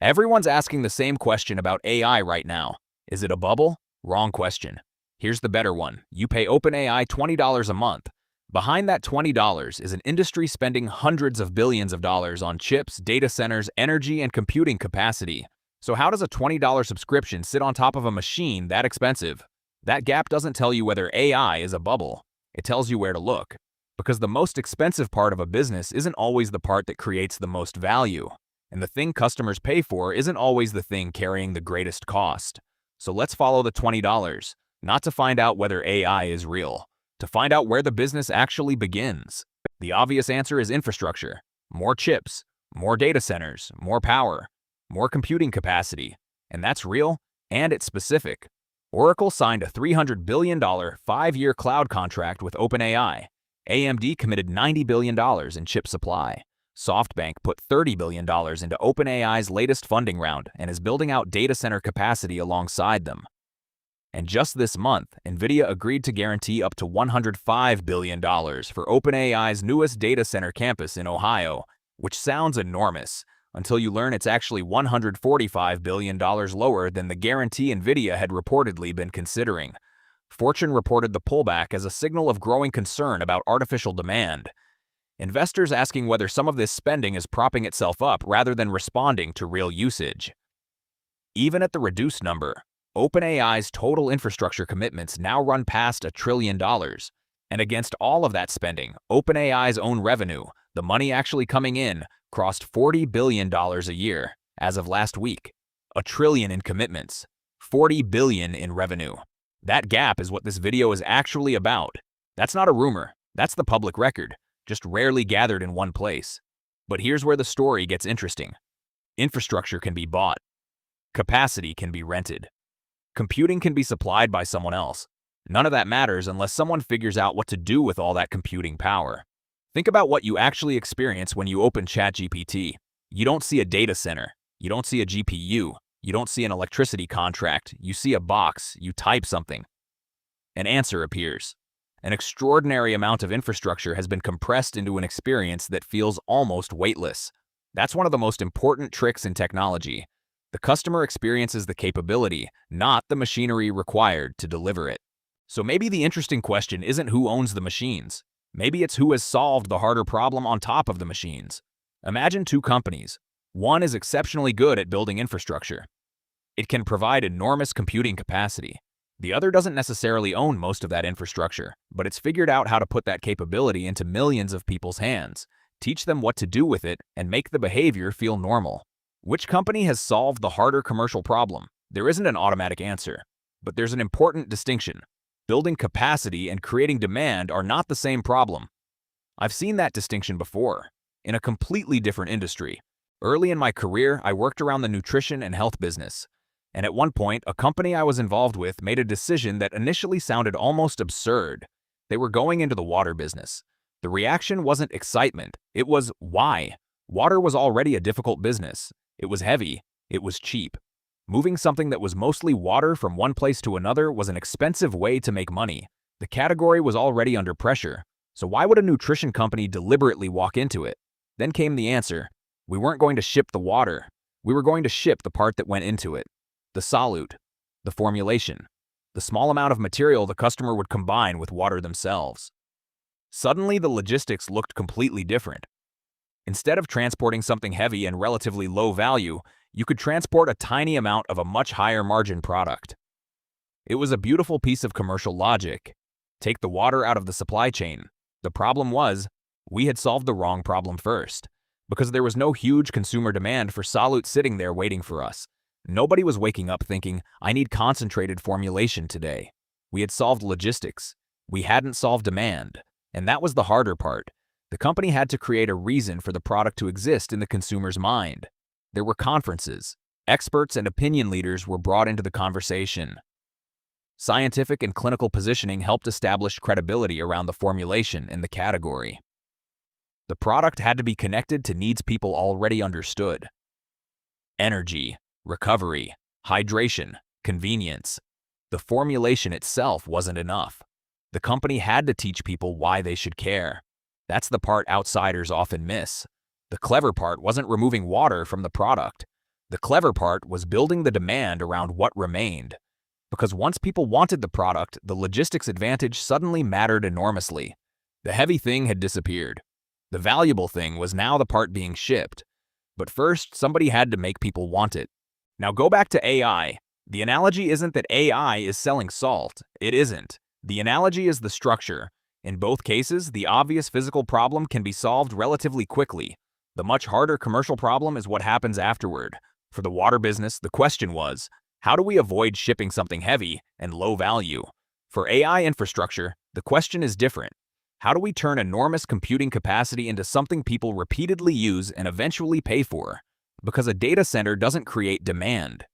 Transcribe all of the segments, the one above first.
Everyone's asking the same question about AI right now. Is it a bubble? Wrong question. Here's the better one. You pay OpenAI $20 a month. Behind that $20 is an industry spending hundreds of billions of dollars on chips, data centers, energy, and computing capacity. So how does a $20 subscription sit on top of a machine that expensive? That gap doesn't tell you whether AI is a bubble. It tells you where to look. Because the most expensive part of a business isn't always the part that creates the most value. And the thing customers pay for isn't always the thing carrying the greatest cost. So let's follow the $20, not to find out whether AI is real, to find out where the business actually begins. The obvious answer is infrastructure. More chips, more data centers, more power, more computing capacity. And that's real, and it's specific. Oracle signed a $300 billion 5-year cloud contract with OpenAI. AMD committed $90 billion in chip supply. SoftBank put $30 billion into OpenAI's latest funding round and is building out data center capacity alongside them. And just this month, NVIDIA agreed to guarantee up to $105 billion for OpenAI's newest data center campus in Ohio, which sounds enormous, until you learn it's actually $145 billion lower than the guarantee NVIDIA had reportedly been considering. Fortune reported the pullback as a signal of growing concern about artificial demand. Investors asking whether some of this spending is propping itself up rather than responding to real usage. Even at the reduced number, OpenAI's total infrastructure commitments now run past $1 trillion. And against all of that spending, OpenAI's own revenue, the money actually coming in, crossed $40 billion a year as of last week. $1 trillion in commitments, $40 billion in revenue. That gap is what this video is actually about. That's not a rumor, that's the public record, just rarely gathered in one place. But here's where the story gets interesting. Infrastructure can be bought. Capacity can be rented. Computing can be supplied by someone else. None of that matters unless someone figures out what to do with all that computing power. Think about what you actually experience when you open ChatGPT. You don't see a data center. You don't see a GPU. You don't see an electricity contract. You see a box. You type something. An answer appears. An extraordinary amount of infrastructure has been compressed into an experience that feels almost weightless. That's one of the most important tricks in technology. The customer experiences the capability, not the machinery required to deliver it. So maybe the interesting question isn't who owns the machines. Maybe it's who has solved the harder problem on top of the machines. Imagine two companies. One is exceptionally good at building infrastructure. It can provide enormous computing capacity. The other doesn't necessarily own most of that infrastructure, but it's figured out how to put that capability into millions of people's hands, teach them what to do with it, and make the behavior feel normal. Which company has solved the harder commercial problem? There isn't an automatic answer, but there's an important distinction. Building capacity and creating demand are not the same problem. I've seen that distinction before, in a completely different industry. Early in my career, I worked around the nutrition and health business. And at one point, a company I was involved with made a decision that initially sounded almost absurd. They were going into the water business. The reaction wasn't excitement. It was, why? Water was already a difficult business. It was heavy. It was cheap. Moving something that was mostly water from one place to another was an expensive way to make money. The category was already under pressure. So why would a nutrition company deliberately walk into it? Then came the answer. We weren't going to ship the water. We were going to ship the part that went into it. The solute, the formulation, the small amount of material the customer would combine with water themselves. Suddenly, the logistics looked completely different. Instead of transporting something heavy and relatively low value, you could transport a tiny amount of a much higher margin product. It was a beautiful piece of commercial logic. Take the water out of the supply chain. The problem was, we had solved the wrong problem first, because there was no huge consumer demand for solute sitting there waiting for us. Nobody was waking up thinking, I need concentrated formulation today. We had solved logistics. We hadn't solved demand. And that was the harder part. The company had to create a reason for the product to exist in the consumer's mind. There were conferences. Experts and opinion leaders were brought into the conversation. Scientific and clinical positioning helped establish credibility around the formulation in the category. The product had to be connected to needs people already understood. Energy, recovery, hydration, convenience. The formulation itself wasn't enough. The company had to teach people why they should care. That's the part outsiders often miss. The clever part wasn't removing water from the product. The clever part was building the demand around what remained. Because once people wanted the product, the logistics advantage suddenly mattered enormously. The heavy thing had disappeared. The valuable thing was now the part being shipped. But first, somebody had to make people want it. Now go back to AI. The analogy isn't that AI is selling salt. It isn't. The analogy is the structure. In both cases, the obvious physical problem can be solved relatively quickly. The much harder commercial problem is what happens afterward. For the water business, the question was, how do we avoid shipping something heavy and low value? For AI infrastructure, the question is different. How do we turn enormous computing capacity into something people repeatedly use and eventually pay for? Because a data center doesn't create demand.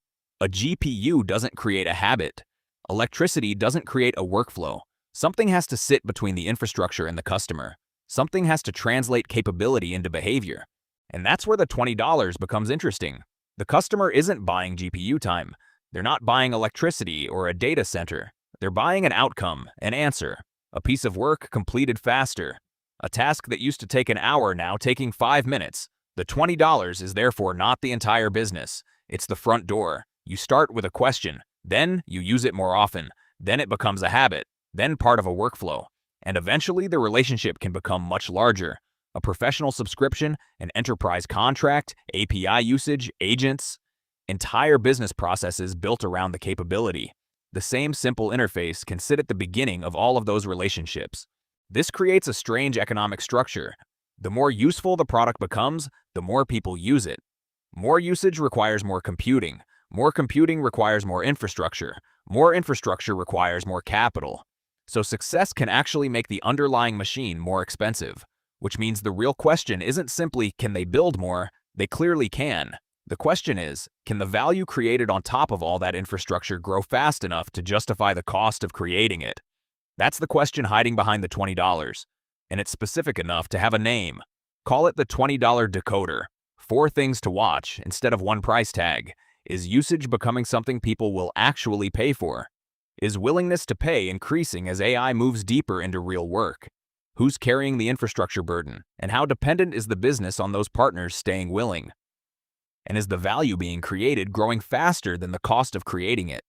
A GPU doesn't create a habit. Electricity doesn't create a workflow. Something has to sit between the infrastructure and the customer. Something has to translate capability into behavior. And that's where the $20 becomes interesting. The customer isn't buying GPU time. They're not buying electricity or a data center. They're buying an outcome, an answer, a piece of work completed faster. A task that used to take an hour now taking 5 minutes. The $20 is therefore not the entire business. It's the front door. You start with a question, then you use it more often, then it becomes a habit, then part of a workflow. And eventually the relationship can become much larger. A professional subscription, an enterprise contract, API usage, agents, entire business processes built around the capability. The same simple interface can sit at the beginning of all of those relationships. This creates a strange economic structure. The more useful the product becomes, the more people use it. More usage requires more computing. More computing requires more infrastructure. More infrastructure requires more capital. So success can actually make the underlying machine more expensive, which means the real question isn't simply, can they build more? They clearly can. The question is, can the value created on top of all that infrastructure grow fast enough to justify the cost of creating it? That's the question hiding behind the $20. And it's specific enough to have a name. Call it the $20 decoder. 4 things to watch instead of 1 price tag. Is usage becoming something people will actually pay for? Is willingness to pay increasing as AI moves deeper into real work? Who's carrying the infrastructure burden? And how dependent is the business on those partners staying willing? And is the value being created growing faster than the cost of creating it?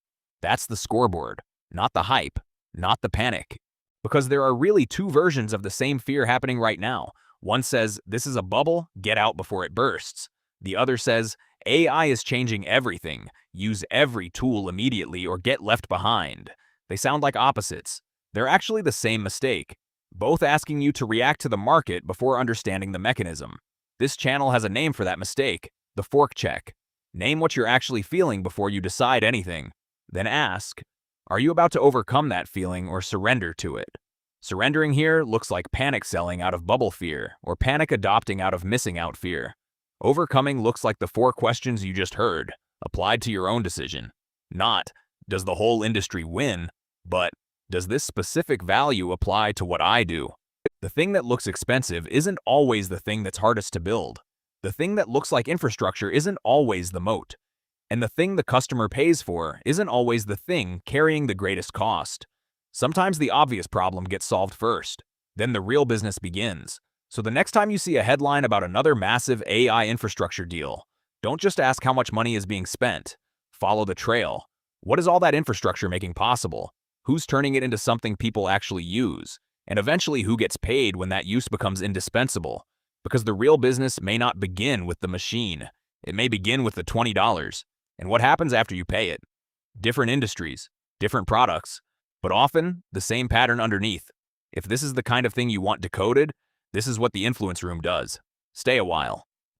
That's the scoreboard, not the hype, not the panic. Because there are really 2 versions of the same fear happening right now. One says, this is a bubble, get out before it bursts. The other says, AI is changing everything. Use every tool immediately or get left behind. They sound like opposites. They're actually the same mistake, both asking you to react to the market before understanding the mechanism. This channel has a name for that mistake, the fork check. Name what you're actually feeling before you decide anything. Then ask, are you about to overcome that feeling or surrender to it? Surrendering here looks like panic selling out of bubble fear or panic adopting out of missing out fear. Overcoming looks like the 4 questions you just heard, applied to your own decision. Not, does the whole industry win, but does this specific value apply to what I do? The thing that looks expensive isn't always the thing that's hardest to build. The thing that looks like infrastructure isn't always the moat. And the thing the customer pays for isn't always the thing carrying the greatest cost. Sometimes the obvious problem gets solved first, then the real business begins. So the next time you see a headline about another massive AI infrastructure deal, don't just ask how much money is being spent. Follow the trail. What is all that infrastructure making possible? Who's turning it into something people actually use? And eventually who gets paid when that use becomes indispensable? Because the real business may not begin with the machine. It may begin with the $20. And what happens after you pay it? Different industries, different products, but often the same pattern underneath. If this is the kind of thing you want decoded, this is what the influence room does. Stay a while.